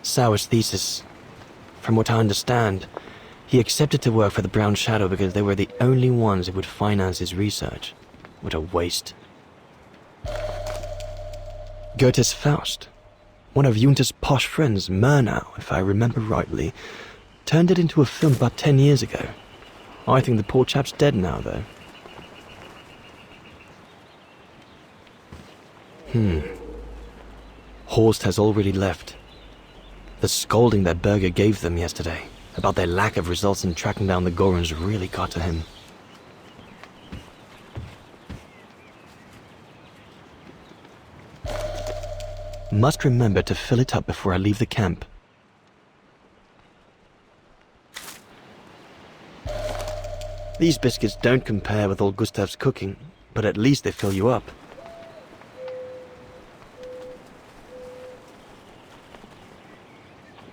Sauer's thesis. From what I understand, he accepted to work for the Brown Shadow because they were the only ones who would finance his research. What a waste. Goethe's Faust, one of Junter's posh friends, Murnau, if I remember rightly, turned it into a film about 10 years ago. I think the poor chap's dead now, though. Horst has already left. The scolding that Berger gave them yesterday about their lack of results in tracking down the Gorons really got to him. Must remember to fill it up before I leave the camp. These biscuits don't compare with old Gustav's cooking, but at least they fill you up.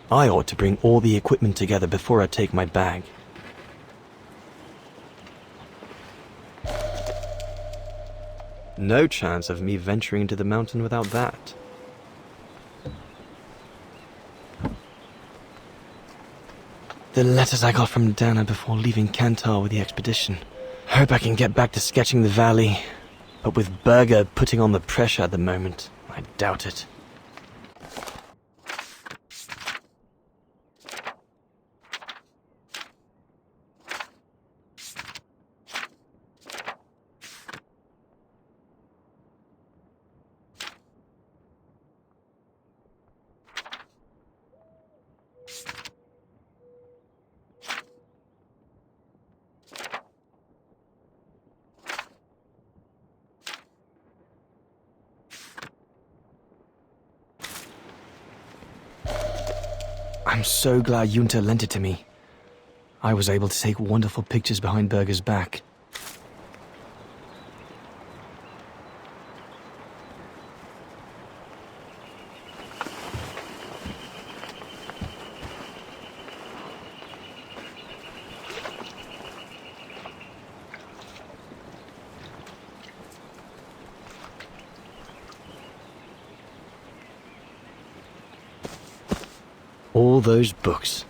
I ought to bring all the equipment together before I take my bag. No chance of me venturing into the mountain without that. The letters I got from Dana before leaving Kantar with the expedition. Hope I can get back to sketching the valley. But with Berger putting on the pressure at the moment, I doubt it. I'm so glad Junter lent it to me. I was able to take wonderful pictures behind Berger's back. All those books.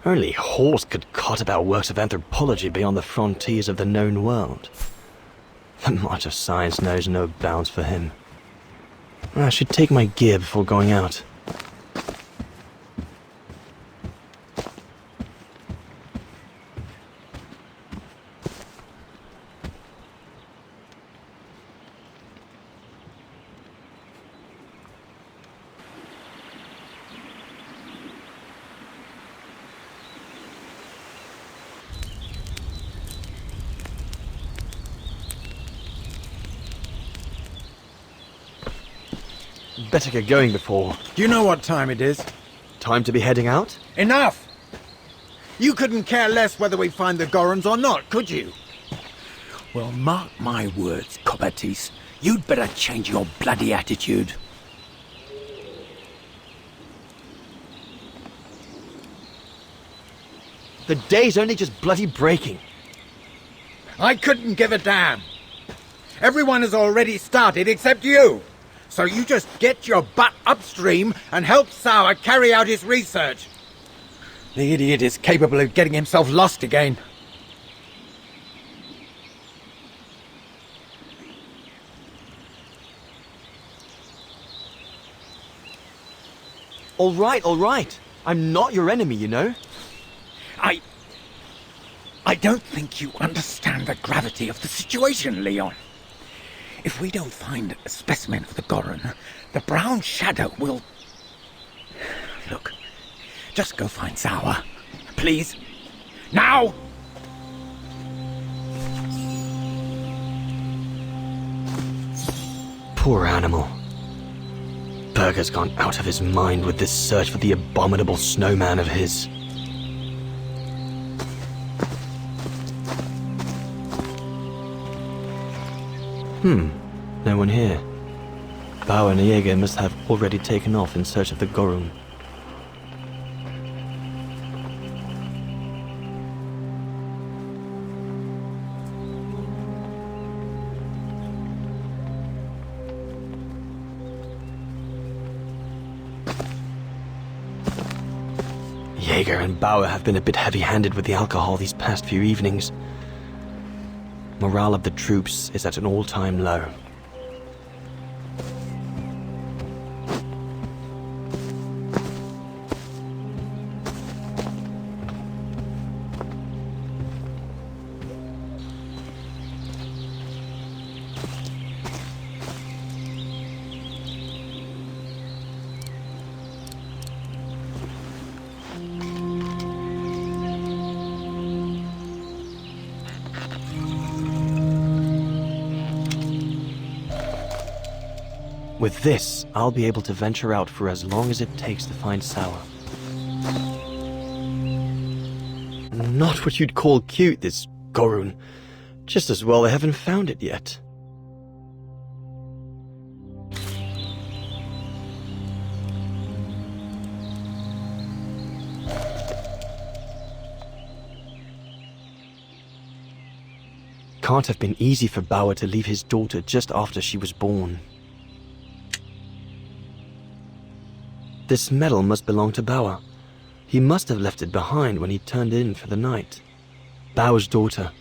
Only Horst could cot about works of anthropology beyond the frontiers of the known world. The march of science knows no bounds for him. I should take my gear before going out. Better get going before... Do you know what time it is? Time to be heading out? Enough! You couldn't care less whether we find the Gorons or not, could you? Well, mark my words, Coppertease. You'd better change your bloody attitude. The day's only just bloody breaking. I couldn't give a damn. Everyone has already started except you. So you just get your butt upstream and help Sauer carry out his research. The idiot is capable of getting himself lost again. All right. I'm not your enemy, you know? I don't think you understand the gravity of the situation, Leon. If we don't find a specimen of the Goron, the Brown Shadow will... Look, just go find Sauer. Please. Now! Poor animal. Berger's gone out of his mind with this search for the abominable snowman of his. No one here. Bauer and Jäger must have already taken off in search of the Goron. Jaeger and Bauer have been a bit heavy-handed with the alcohol these past few evenings. Morale of the troops is at an all-time low. With this, I'll be able to venture out for as long as it takes to find Sauer. Not what you'd call cute, this Gorun. Just as well they haven't found it yet. Can't have been easy for Bauer to leave his daughter just after she was born. This medal must belong to Bauer. He must have left it behind when he turned in for the night. Bauer's daughter.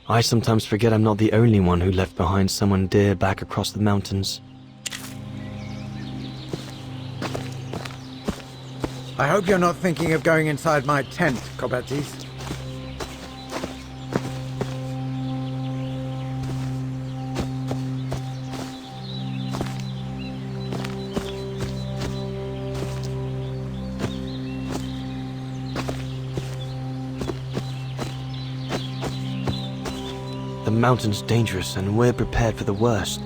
I sometimes forget I'm not the only one who left behind someone dear back across the mountains. I hope you're not thinking of going inside my tent, Kobatis. The mountain's dangerous and we're prepared for the worst.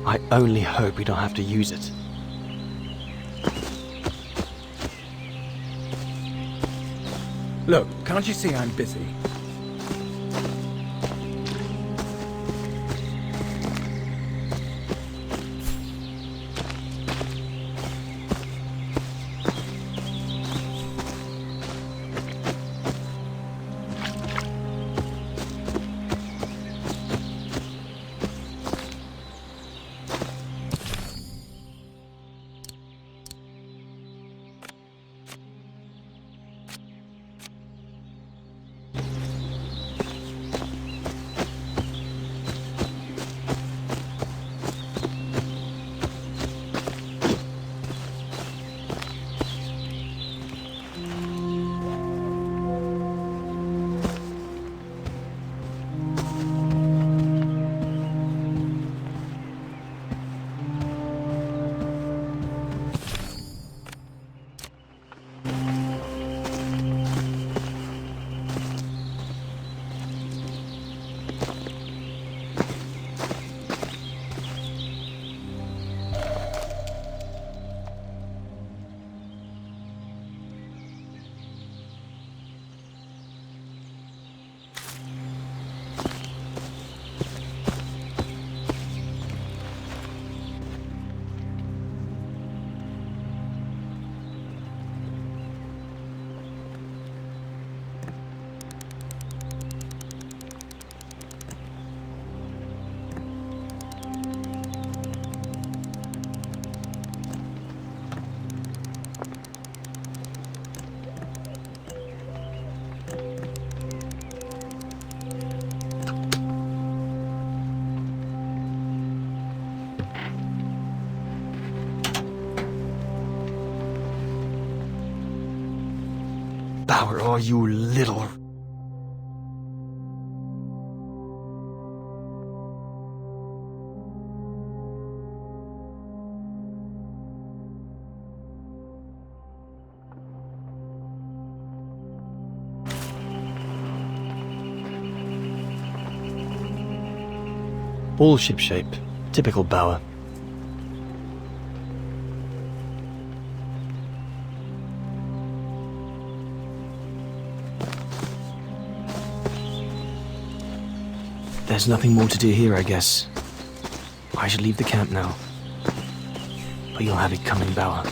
I only hope we don't have to use it. Look, can't you see I'm busy? Bauer, oh you little... All shipshape. Typical Bauer. There's nothing more to do here, I guess. I should leave the camp now. But you'll have it coming, Bauer.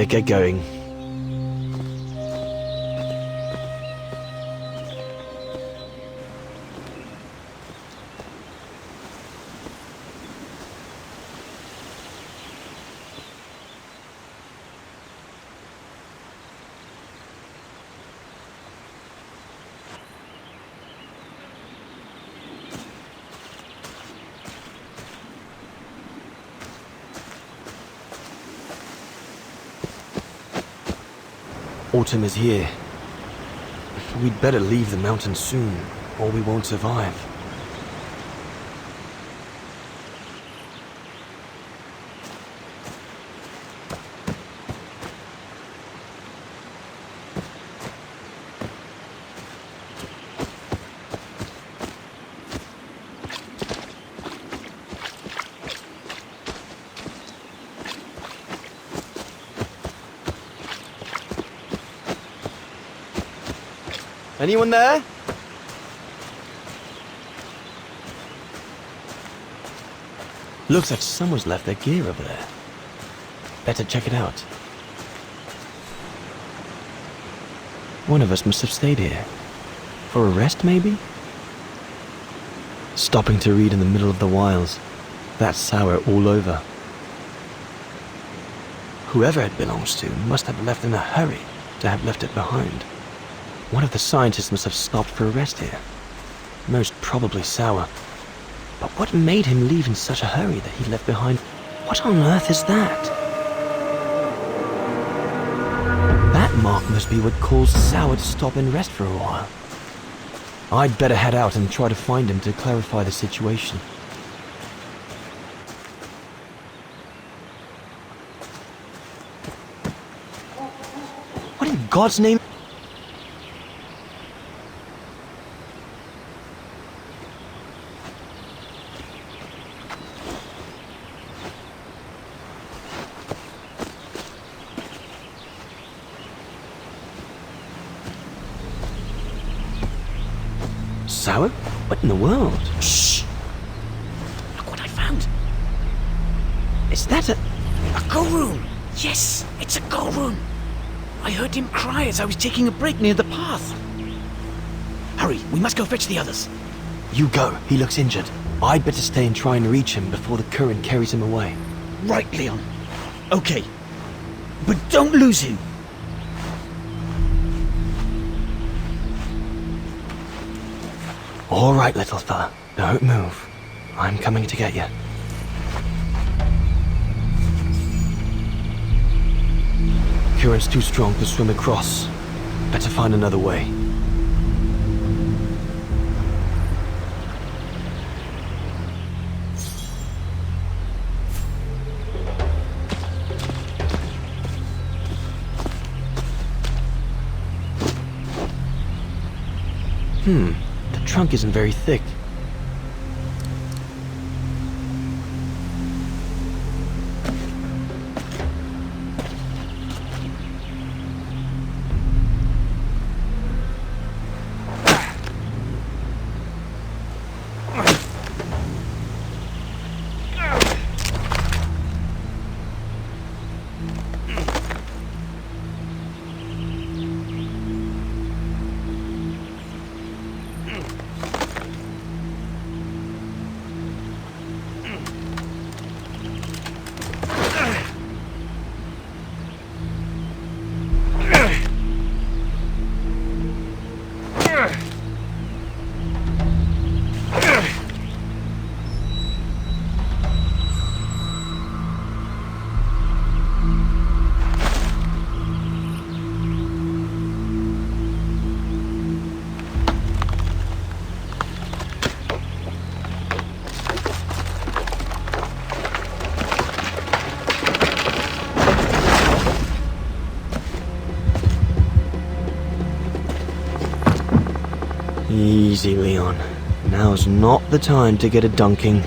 better get going. Autumn is here. We'd better leave the mountain soon, or we won't survive. Anyone there? Looks like someone's left their gear over there. Better check it out. One of us must have stayed here. For a rest, maybe? Stopping to read in the middle of the wilds. That's sour all over. Whoever it belongs to must have left in a hurry to have left it behind. One of the scientists must have stopped for a rest here. Most probably Sour. But what made him leave in such a hurry that he left behind? What on earth is that? That mark must be what caused Sour to stop and rest for a while. I'd better head out and try to find him to clarify the situation. What in God's name? Sour? What in the world? Shh! Look what I found. Is that a go room! Yes, it's a go room. I heard him cry as I was taking a break near the path. Hurry, we must go fetch the others. You go. He looks injured. I'd better stay and try and reach him before the current carries him away. Right, Leon. Okay. But don't lose him. All right, little fella. Don't move. I'm coming to get you. Current's too strong to swim across. Better find another way. The trunk isn't very thick. Easy, Leon. Now's not the time to get a dunking.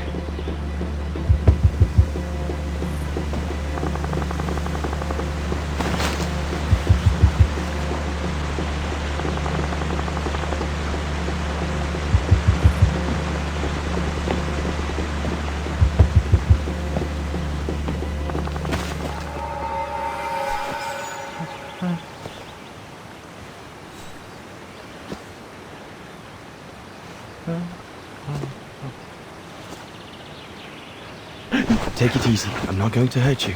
Take it easy. I'm not going to hurt you.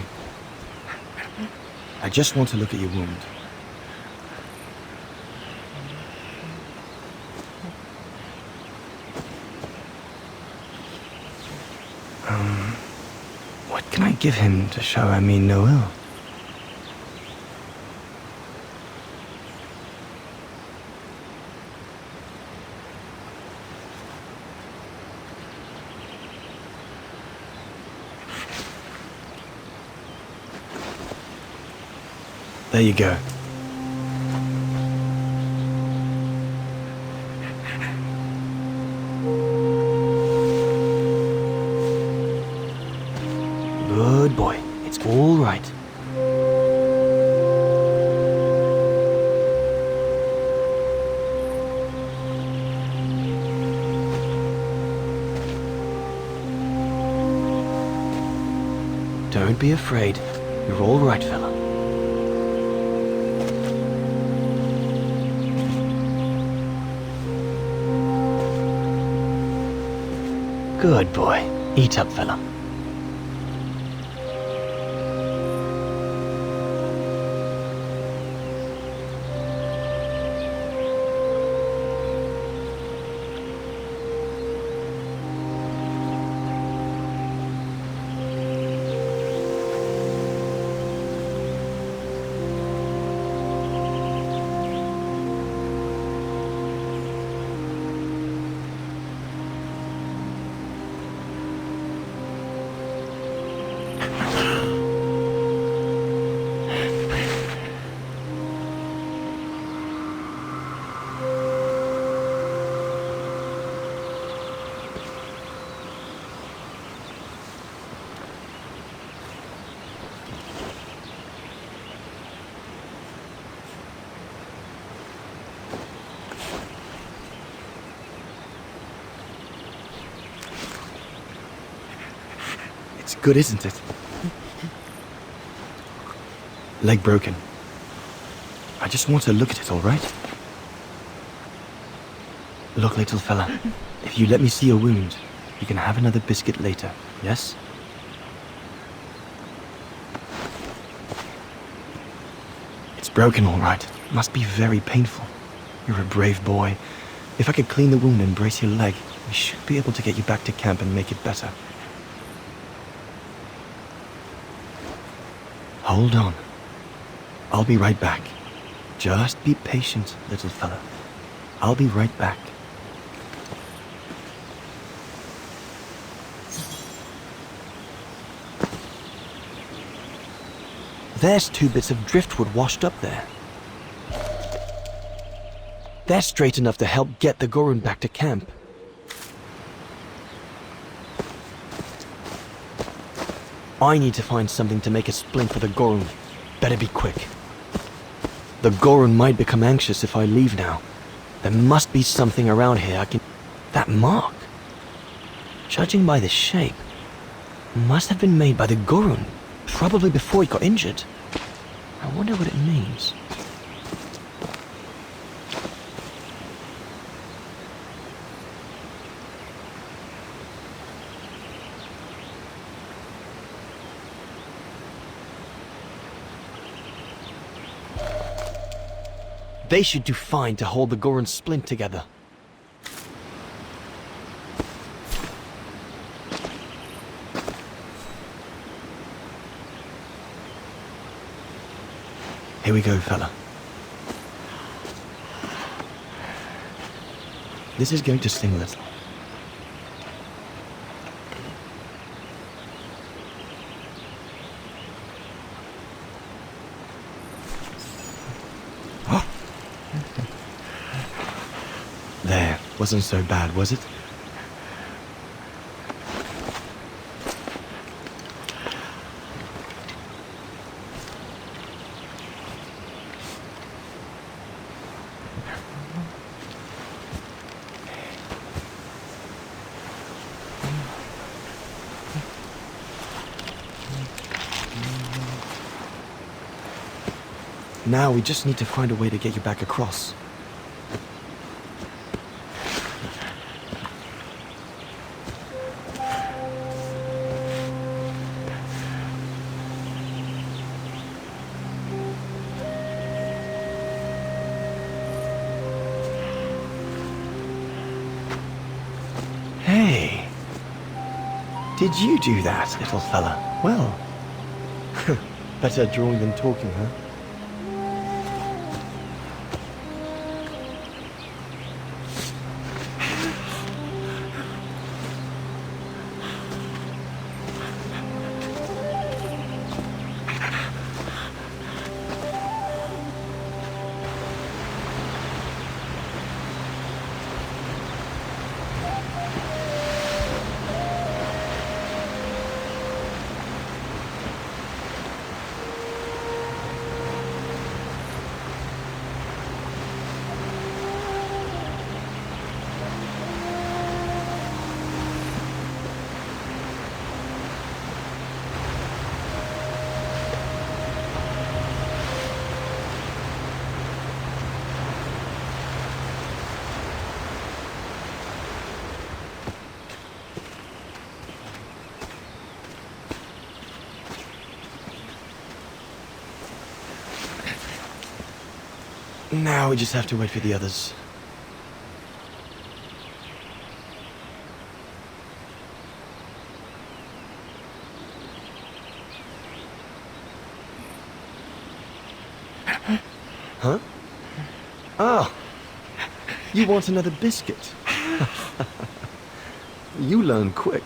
I just want to look at your wound. What can I give him to show I mean no ill? There you go. Good boy. It's all right. Don't be afraid. You're all right, fella. Good boy. Eat up, fella. It's good, isn't it? Leg broken. I just want to look at it, all right? Look, little fella, if you let me see your wound, you can have another biscuit later, yes? It's broken, all right. Must be very painful. You're a brave boy. If I could clean the wound and brace your leg, we should be able to get you back to camp and make it better. Hold on. I'll be right back. Just be patient, little fella. I'll be right back. There's 2 bits of driftwood washed up there. They're straight enough to help get the Gorun back to camp. I need to find something to make a splint for the Gorun. Better be quick. The Gorun might become anxious if I leave now. There must be something around here I can... That mark? Judging by the shape, must have been made by the Gorun, probably before he got injured. I wonder what it means. They should do fine to hold the Gorun splint together. Here we go, fella. This is going to sting a little. There, wasn't so bad, was it? Now we just need to find a way to get you back across. Did you do that, little fella? Well, better drawing than talking, huh? Now we just have to wait for the others. Huh? Ah! You want another biscuit? You learn quick.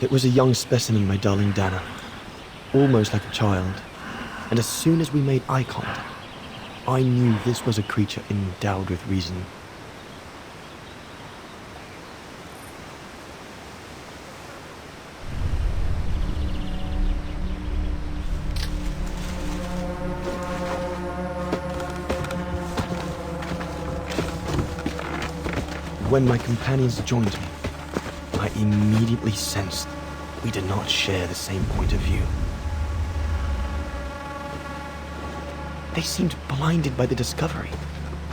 It was a young specimen, my darling Dana. Almost like a child. And as soon as we made eye contact, I knew this was a creature endowed with reason. When my companions joined me, I immediately sensed we did not share the same point of view. They seemed blinded by the discovery.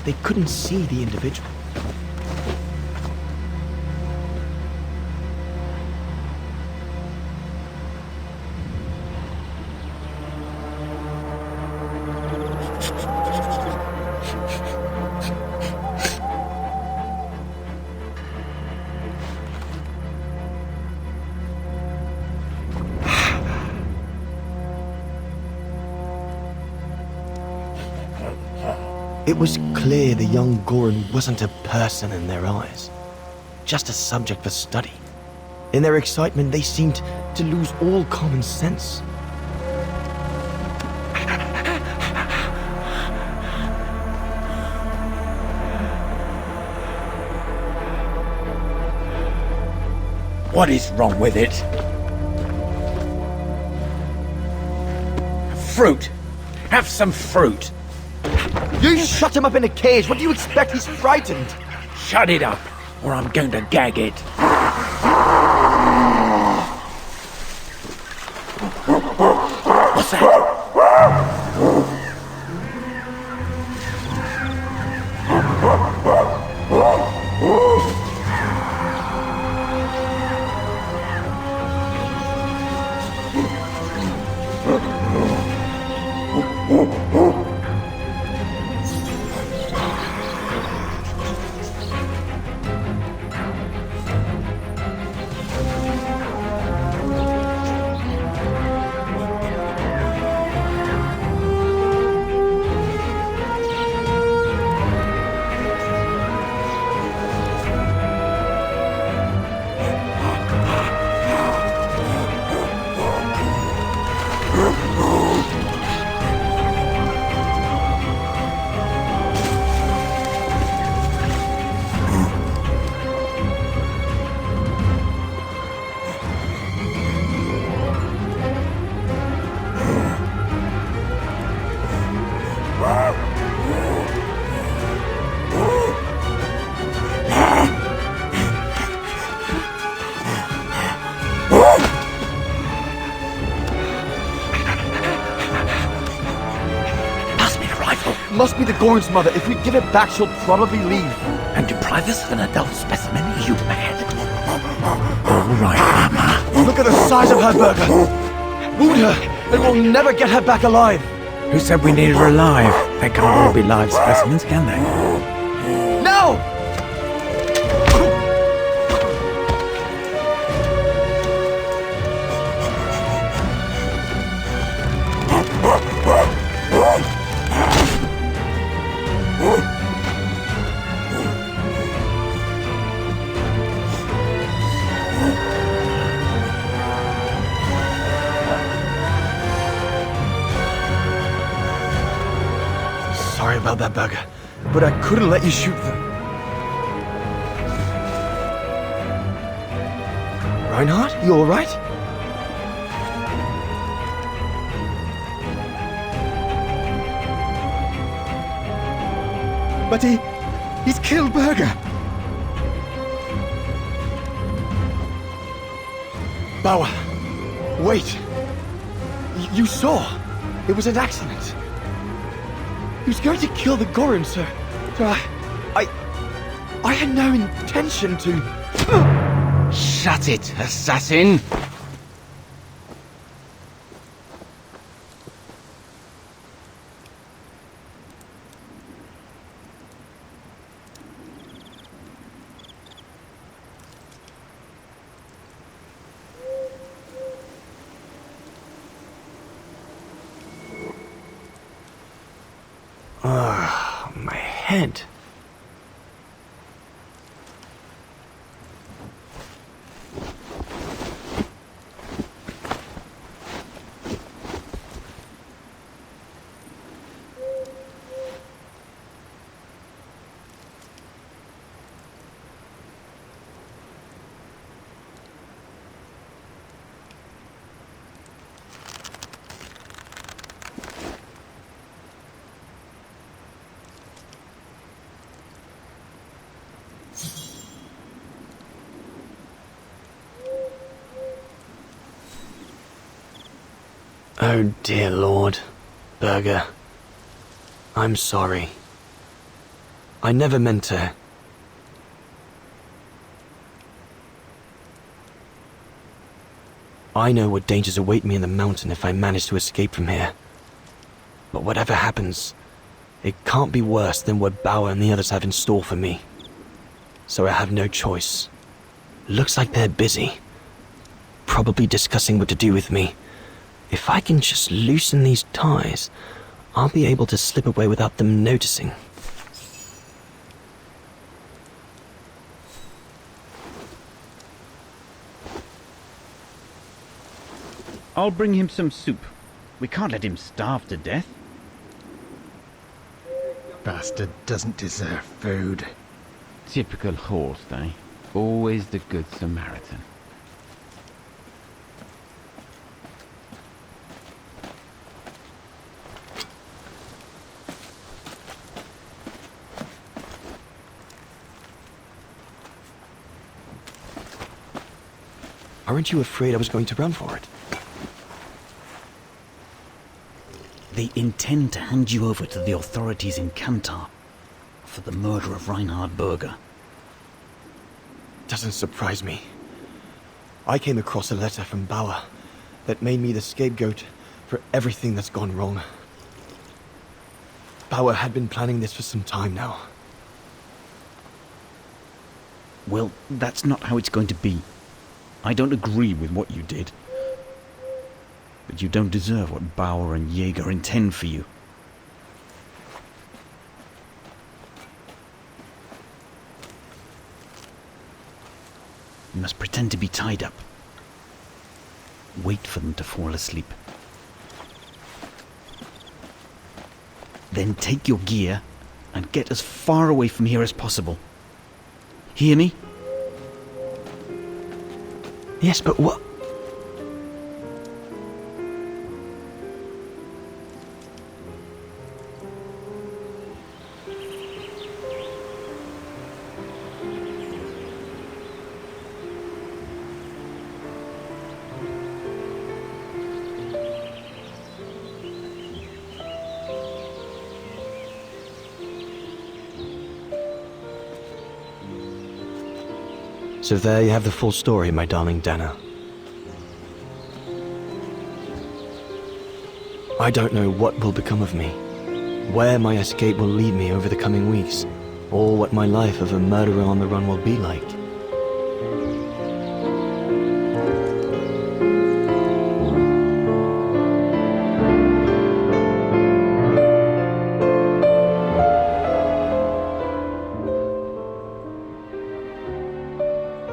They couldn't see the individual. It was clear the young Goran wasn't a person in their eyes, just a subject for study. In their excitement, they seemed to lose all common sense. What is wrong with it? Fruit! Have some fruit! You shut him up in a cage! What do you expect? He's frightened! Shut it up, or I'm going to gag it. What's that? must be the Gorn's mother. If we give it back, she'll probably leave. And deprive us of an adult specimen? Are you mad? All right, Mama. Look at the size of her, Burger. Wound her, and we'll never get her back alive. Who said we needed her alive? They can't all be live specimens, can they? Now! Sorry about that, Burger, but I couldn't let you shoot them. Reinhard, you all right? But he's killed Burger. Bauer, wait. You saw. It was an accident. He was going to kill the Gorin, sir. So I had no intention to... Shut it, assassin! My head. Oh dear Lord, Burger. I'm sorry. I never meant to. I know what dangers await me in the mountain if I manage to escape from here. But whatever happens, it can't be worse than what Bauer and the others have in store for me. So I have no choice. Looks like they're busy. Probably discussing what to do with me. If I can just loosen these ties, I'll be able to slip away without them noticing. I'll bring him some soup. We can't let him starve to death. Bastard doesn't deserve food. Typical horse, eh? Always the good Samaritan. Aren't you afraid I was going to run for it? They intend to hand you over to the authorities in Kantar for the murder of Reinhard Berger. Doesn't surprise me. I came across a letter from Bauer that made me the scapegoat for everything that's gone wrong. Bauer had been planning this for some time now. Well, that's not how it's going to be. I don't agree with what you did. But you don't deserve what Bauer and Jaeger intend for you. You must pretend to be tied up. Wait for them to fall asleep. Then take your gear and get as far away from here as possible. Hear me? Yes, but what? So there you have the full story, my darling Dana. I don't know what will become of me, where my escape will lead me over the coming weeks, or what my life of a murderer on the run will be like.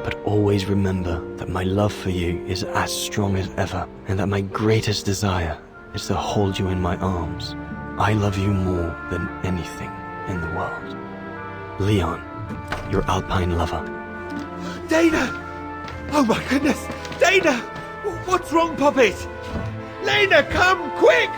But always remember that my love for you is as strong as ever, and that my greatest desire is to hold you in my arms. I love you more than anything in the world. Leon, your Alpine lover. Dana! Oh my goodness! Dana! What's wrong, Poppet? Lena, come, quick!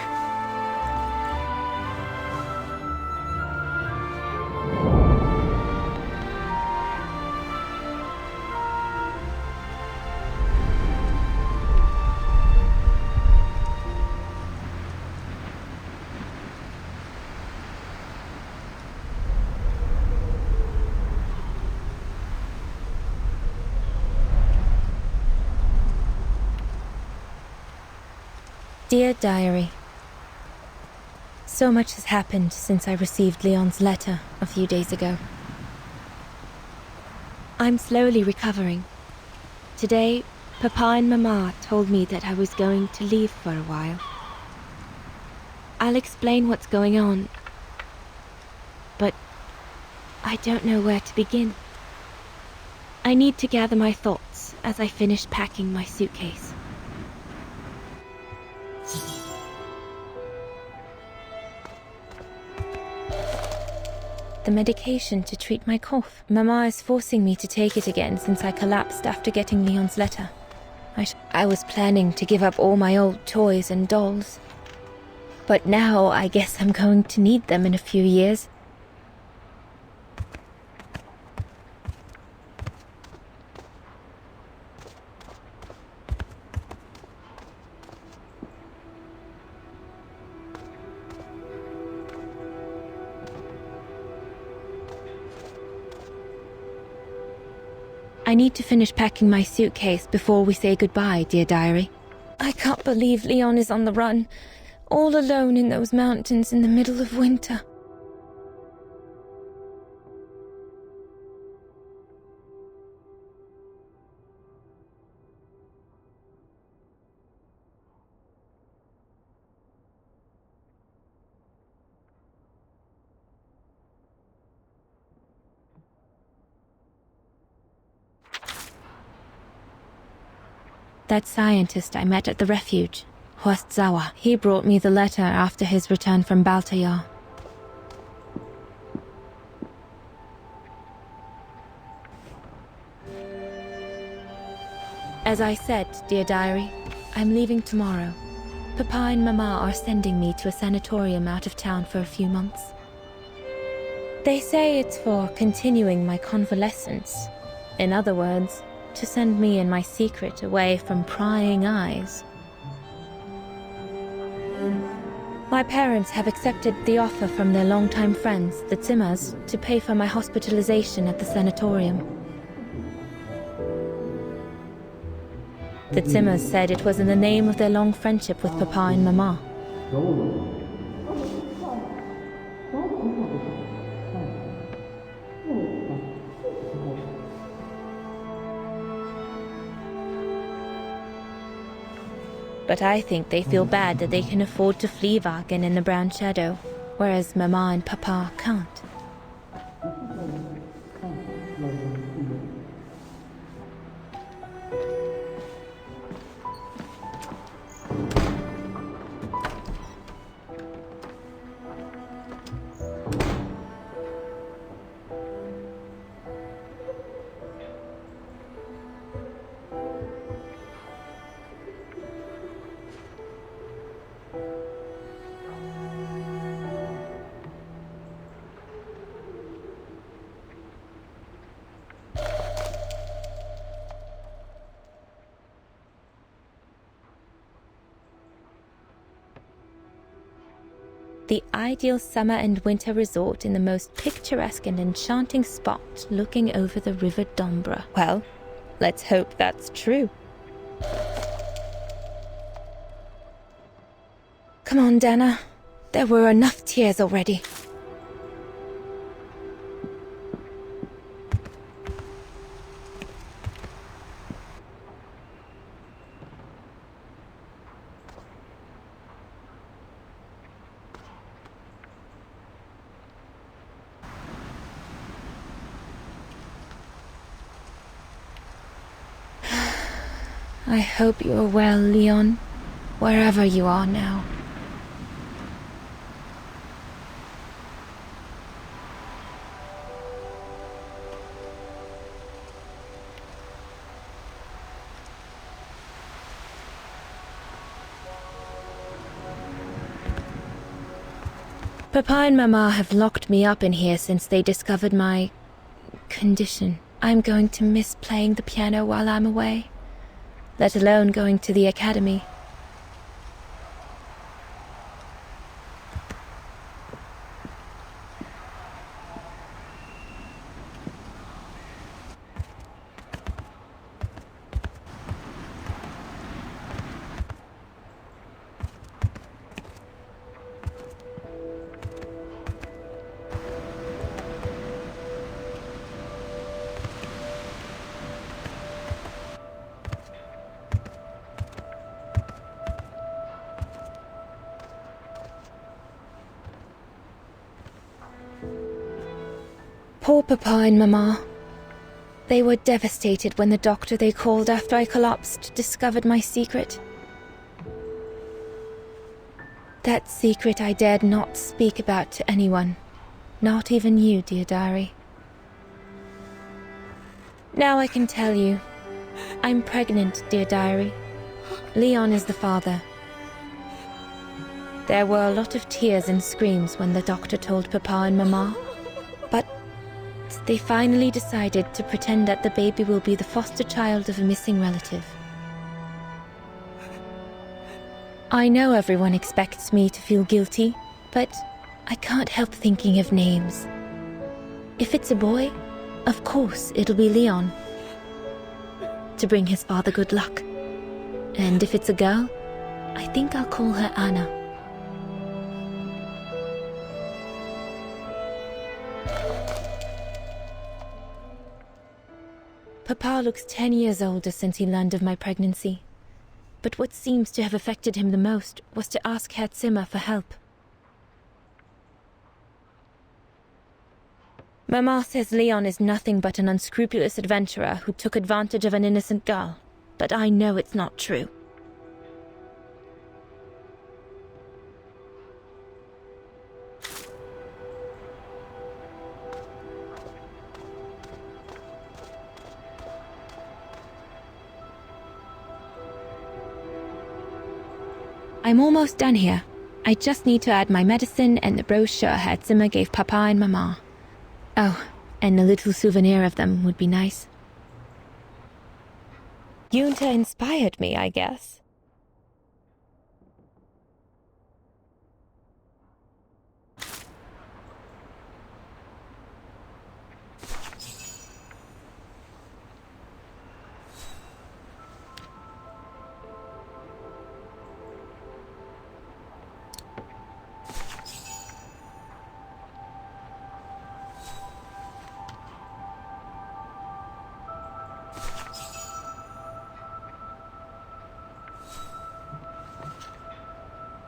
Dear Diary, so much has happened since I received Leon's letter a few days ago. I'm slowly recovering. Today, Papa and Mama told me that I was going to leave for a while. I'll explain what's going on, but I don't know where to begin. I need to gather my thoughts as I finish packing my suitcase. The medication to treat my cough. Mama is forcing me to take it again since I collapsed after getting Leon's letter. I was planning to give up all my old toys and dolls. But now I guess I'm going to need them in a few years. I need to finish packing my suitcase before we say goodbye, dear diary. I can't believe Leon is on the run, all alone in those mountains in the middle of winter. That scientist I met at the refuge, Horst Sauer, he brought me the letter after his return from Baltayar. As I said, dear diary, I'm leaving tomorrow. Papa and Mama are sending me to a sanatorium out of town for a few months. They say it's for continuing my convalescence. In other words, to send me and my secret away from prying eyes. My parents have accepted the offer from their longtime friends, the Zimmers, to pay for my hospitalization at the sanatorium. The Zimmers said it was in the name of their long friendship with Papa and Mama. But I think they feel bad that they can afford to flee Wagen in the Brown Shadow, whereas Mama and Papa can't. The ideal summer and winter resort in the most picturesque and enchanting spot looking over the River Dombra. Well, Let's hope that's true. Come on, Dana. There were enough tears already. I hope you are well, Leon, wherever you are now. Papa and Mama have locked me up in here since they discovered my condition. I'm going to miss playing the piano while I'm away, let alone going to the academy. Poor Papa and Mama. They were devastated when the doctor they called after I collapsed discovered my secret. That secret I dared not speak about to anyone, not even you, dear diary. Now I can tell you. I'm pregnant, dear diary. Leon is the father. There were a lot of tears and screams when the doctor told Papa and Mama, but they finally decided to pretend that the baby will be the foster child of a missing relative. I know everyone expects me to feel guilty, but I can't help thinking of names. If it's a boy, of course it'll be Leon, to bring his father good luck. And if it's a girl, I think I'll call her Anna. Papa looks 10 years older since he learned of my pregnancy. But what seems to have affected him the most was to ask Herr Zimmer for help. Mama says Leon is nothing but an unscrupulous adventurer who took advantage of an innocent girl, but I know it's not true. I'm almost done here. I just need to add my medicine and the brochure Herr Zimmer gave Papa and Mama. Oh, and a little souvenir of them would be nice. Junta inspired me, I guess.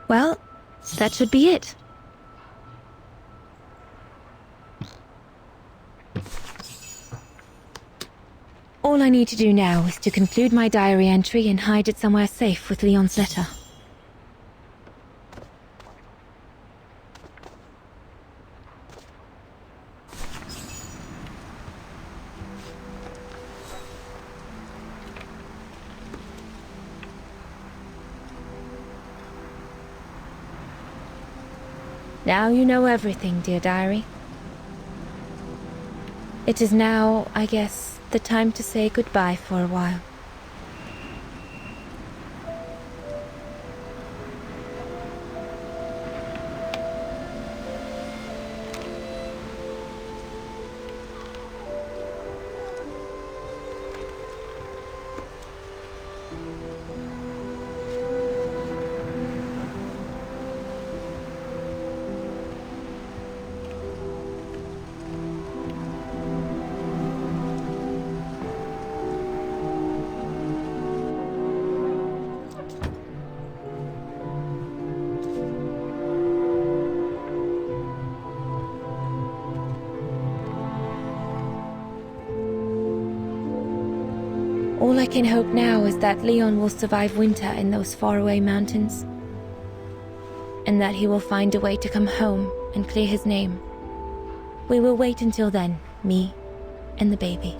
Well, that should be it. All I need to do now is to conclude my diary entry and hide it somewhere safe with Leon's letter. Now you know everything, dear diary. It is now, I guess, the time to say goodbye for a while. All I can hope now is that Leon will survive winter in those faraway mountains, and that he will find a way to come home and clear his name. We will wait until then, me and the baby.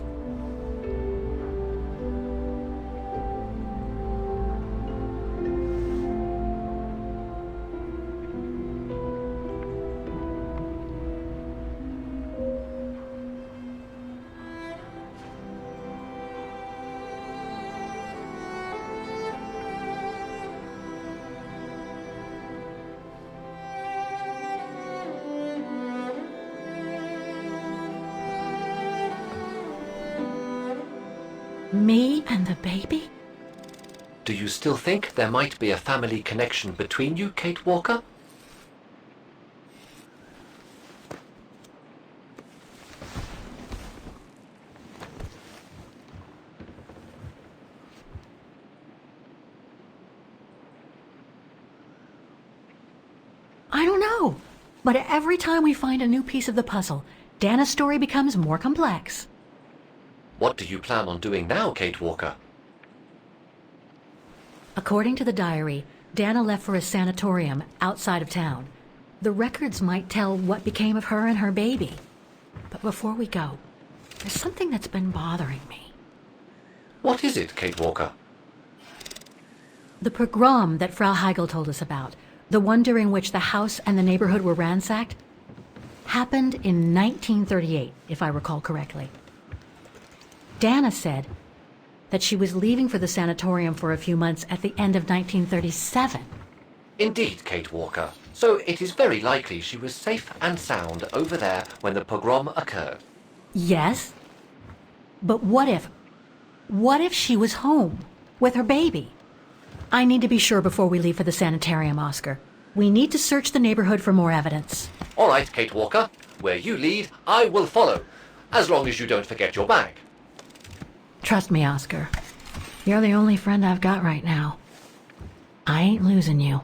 Me and the baby? Do you still think there might be a family connection between you, Kate Walker? I don't know. But every time we find a new piece of the puzzle, Dana's story becomes more complex. What do you plan on doing now, Kate Walker? According to the diary, Dana left for a sanatorium outside of town. The records might tell what became of her and her baby. But before we go, there's something that's been bothering me. What is it, Kate Walker? The pogrom that Frau Heigl told us about, the one during which the house and the neighborhood were ransacked, happened in 1938, if I recall correctly. Dana said that she was leaving for the sanatorium for a few months at the end of 1937. Indeed, Kate Walker. So it is very likely she was safe and sound over there when the pogrom occurred. Yes, but what if she was home with her baby? I need to be sure before we leave for the sanitarium, Oscar. We need to search the neighborhood for more evidence. All right, Kate Walker. Where you lead, I will follow. As long as you don't forget your bag. Trust me, Oscar. You're the only friend I've got right now. I ain't losing you.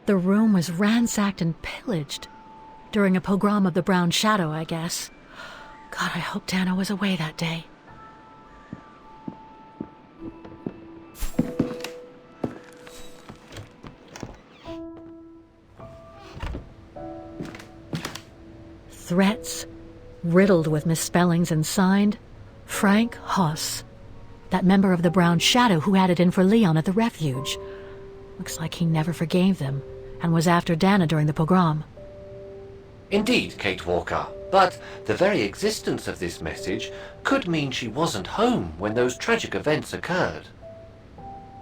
The room was ransacked and pillaged. During a pogrom of the Brown Shadow, I guess. God, I hope Dana was away that day. Threats, riddled with misspellings and signed, Frank Hoss, that member of the Brown Shadow who had it in for Leon at the refuge. Looks like he never forgave them, and was after Dana during the pogrom. Indeed, Kate Walker. But the very existence of this message could mean she wasn't home when those tragic events occurred.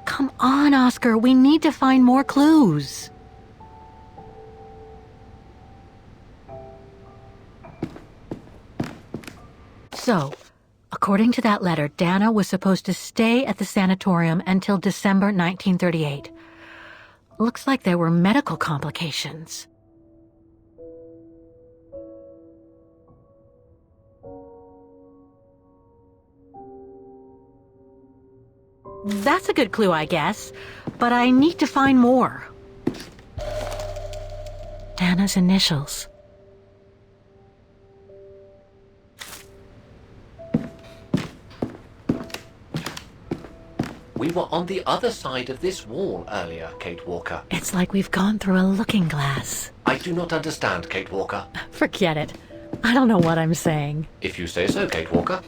Come on, Oscar, we need to find more clues. So, according to that letter, Dana was supposed to stay at the sanatorium until December 1938. Looks like there were medical complications. That's a good clue, I guess, but I need to find more. Dana's initials. We were on the other side of this wall earlier, Kate Walker. It's like we've gone through a looking glass. I do not understand, Kate Walker. Forget it. I don't know what I'm saying. If you say so, Kate Walker.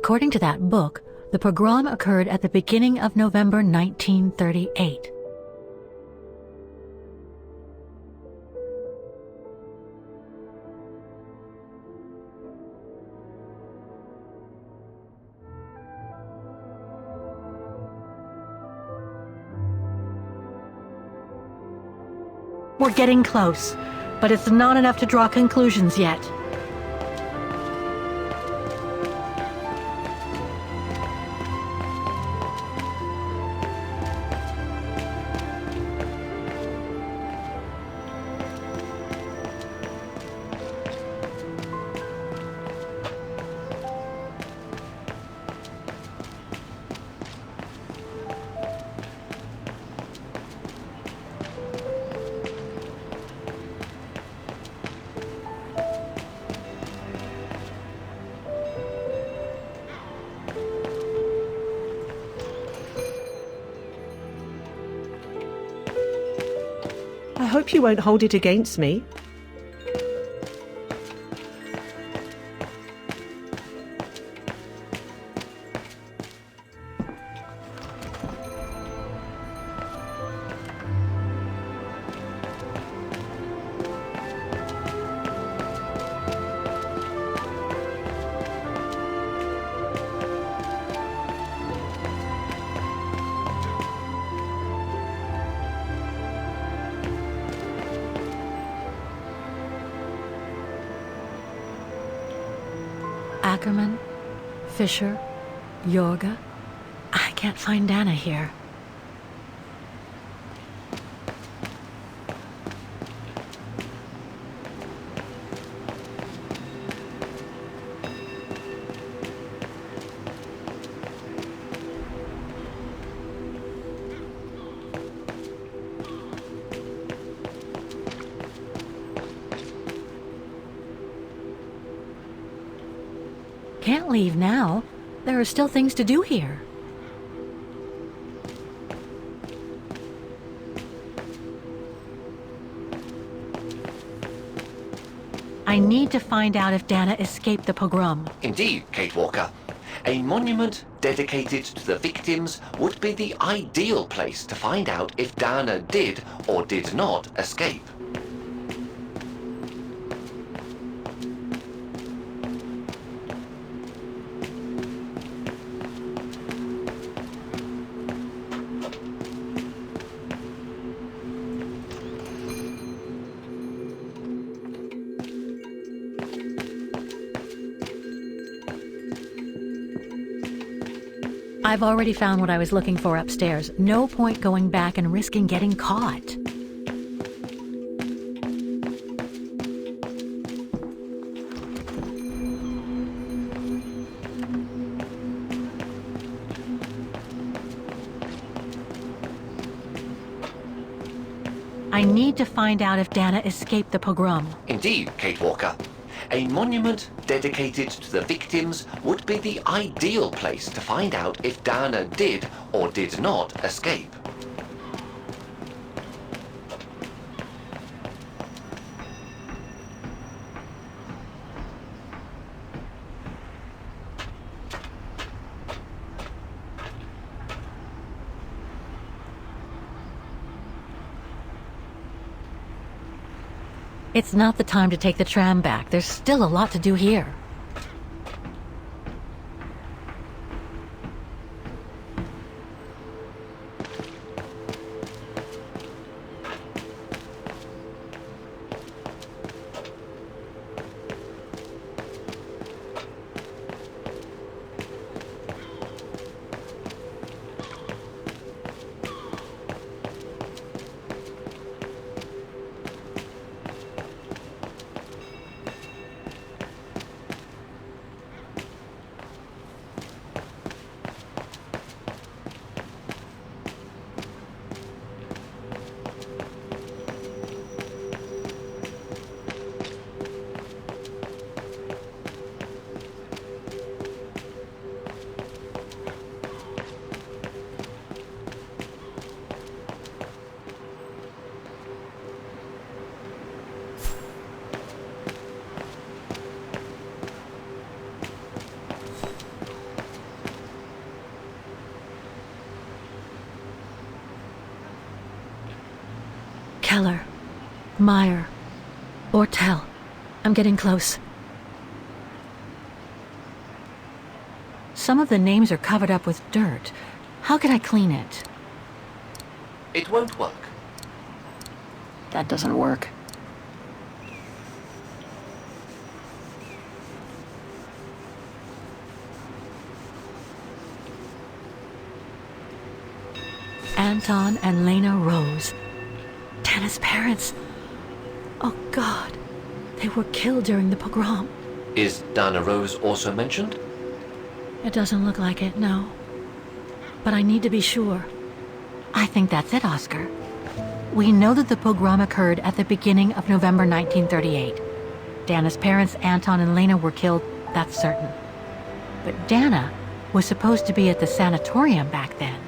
According to that book, the pogrom occurred at the beginning of November 1938. We're getting close, but it's not enough to draw conclusions yet. I hope you won't hold it against me. Ackerman, Fisher, Yorga. I can't find Dana here. Can't leave now. There are still things to do here. I need to find out if Dana escaped the pogrom. Indeed, Kate Walker. A monument dedicated to the victims would be the ideal place to find out if Dana did or did not escape. I've already found what I was looking for upstairs. No point going back and risking getting caught. I need to find out if Dana escaped the pogrom. Indeed, Kate Walker. A monument dedicated to the victims would be the ideal place to find out if Dana did or did not escape. It's not the time to take the tram back. There's still a lot to do here. Heller, Meyer, Ortel. I'm getting close. Some of the names are covered up with dirt. How can I clean it? It won't work. That doesn't work. Anton and Lena Rose. Dana's parents. Oh God. They were killed during the pogrom. Is Dana Rose also mentioned? It doesn't look like it, no. But I need to be sure. I think that's it, Oscar. We know that the pogrom occurred at the beginning of November 1938. Dana's parents, Anton and Lena, were killed, that's certain. But Dana was supposed to be at the sanatorium back then.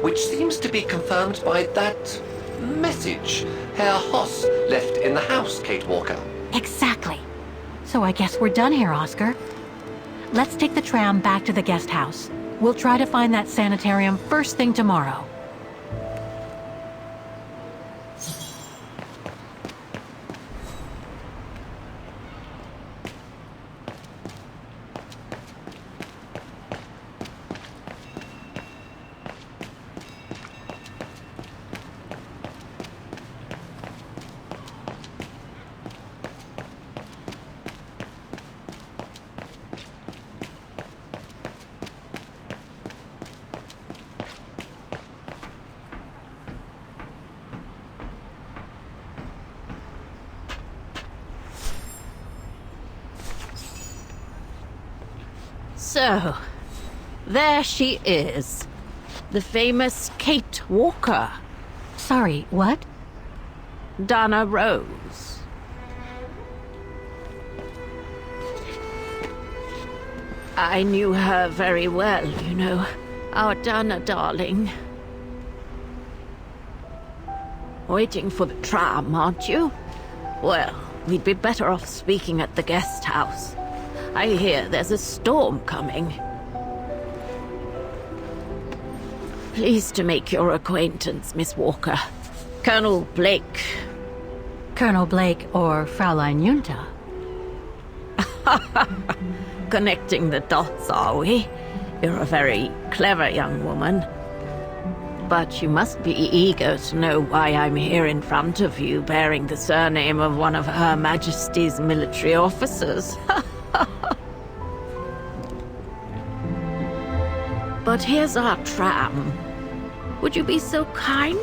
Which seems to be confirmed by that message Herr Hoss left in the house, Kate Walker. Exactly. So I guess we're done here, Oscar. Let's take the tram back to the guest house. We'll try to find that sanitarium first thing tomorrow. So, there she is. The famous Kate Walker. Sorry, what? Dana Rose. I knew her very well, you know. Our Dana darling. Waiting for the tram, aren't you? Well, we'd be better off speaking at the guest house. I hear there's a storm coming. Pleased to make your acquaintance, Miss Walker. Colonel Blake. Colonel Blake or Fraulein Junta? Connecting the dots, are we? You're a very clever young woman. But you must be eager to know why I'm here in front of you, bearing the surname of one of Her Majesty's military officers. But here's our tram. Would you be so kind?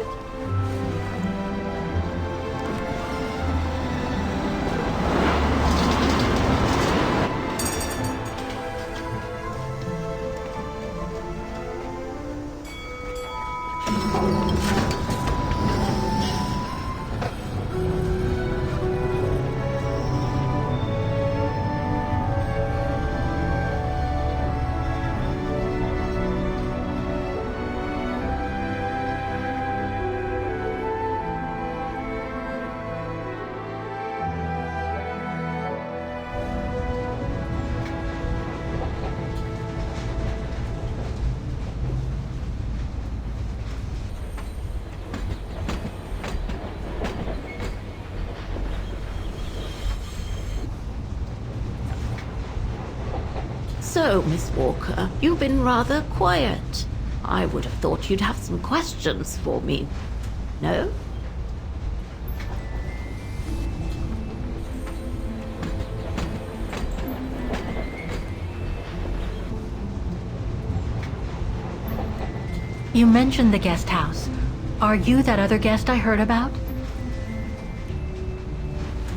So, Miss Walker, you've been rather quiet. I would have thought you'd have some questions for me. No? You mentioned the guest house. Are you that other guest I heard about?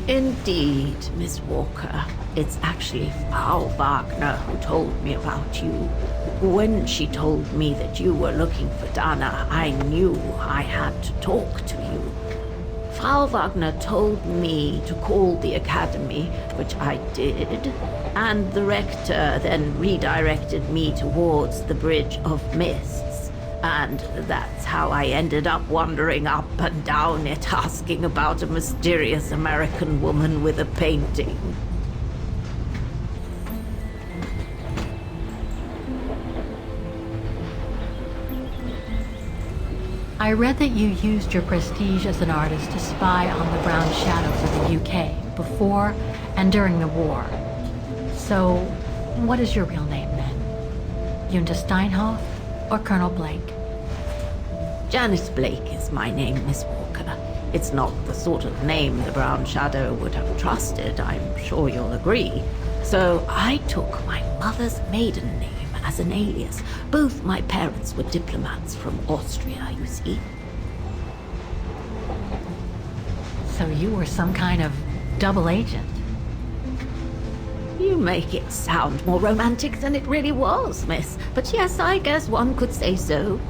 Indeed, Miss Walker. It's actually Frau Wagner who told me about you. When she told me that you were looking for Dana, I knew I had to talk to you. Frau Wagner told me to call the academy, which I did, and the rector then redirected me towards the Bridge of Mists. And that's how I ended up wandering up and down it, asking about a mysterious American woman with a painting. I read that you used your prestige as an artist to spy on the Brown Shadows of the UK before and during the war. So, what is your real name then? Yunta Steinhoff or Colonel Blake? Janice Blake is my name, Miss Walker. It's not the sort of name the Brown Shadow would have trusted, I'm sure you'll agree. So I took my mother's maiden name as an alias. Both my parents were diplomats from Austria, you see. So you were some kind of double agent? You make it sound more romantic than it really was, miss. But yes, I guess one could say so.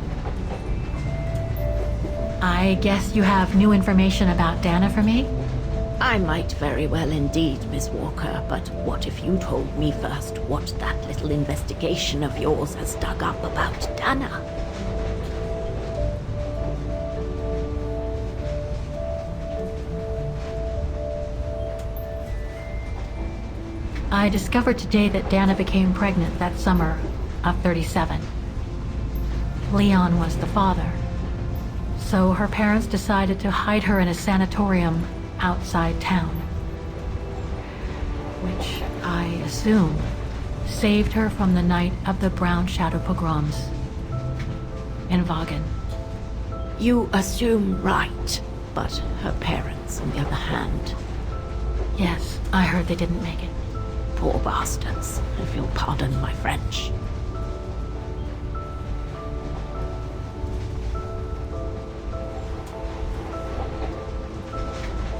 I guess you have new information about Dana for me? I might very well indeed, Miss Walker, but what if you told me first what that little investigation of yours has dug up about Dana? I discovered today that Dana became pregnant that summer of 37. Leon was the father. So her parents decided to hide her in a sanatorium outside town, which I assume saved her from the night of the Brown Shadow pogroms in Vagen. You assume right, but her parents, on the other hand... Yes, I heard they didn't make it. Poor bastards, if you'll pardon my French.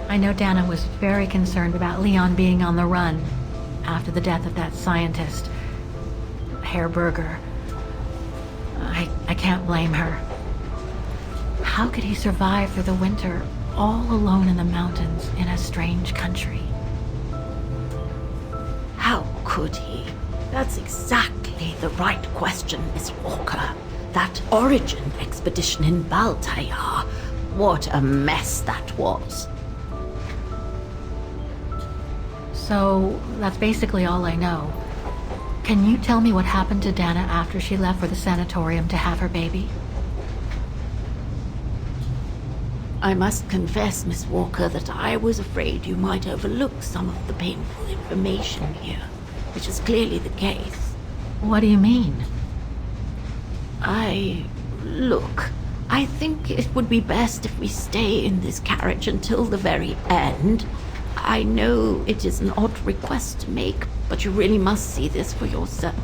I know Dana was very concerned about Leon being on the run after the death of that scientist, Herr Berger. I can't blame her. How could he survive through the winter, all alone in the mountains in a strange country? How could he? That's exactly the right question, Miss Walker. That origin expedition in Baltayar. What a mess that was. So, that's basically all I know. Can you tell me what happened to Dana after she left for the sanatorium to have her baby? I must confess, Miss Walker, that I was afraid you might overlook some of the painful information here, which is clearly the case. What do you mean? Look, I think it would be best if we stay in this carriage until the very end. I know it is an odd request to make, but you really must see this for yourself.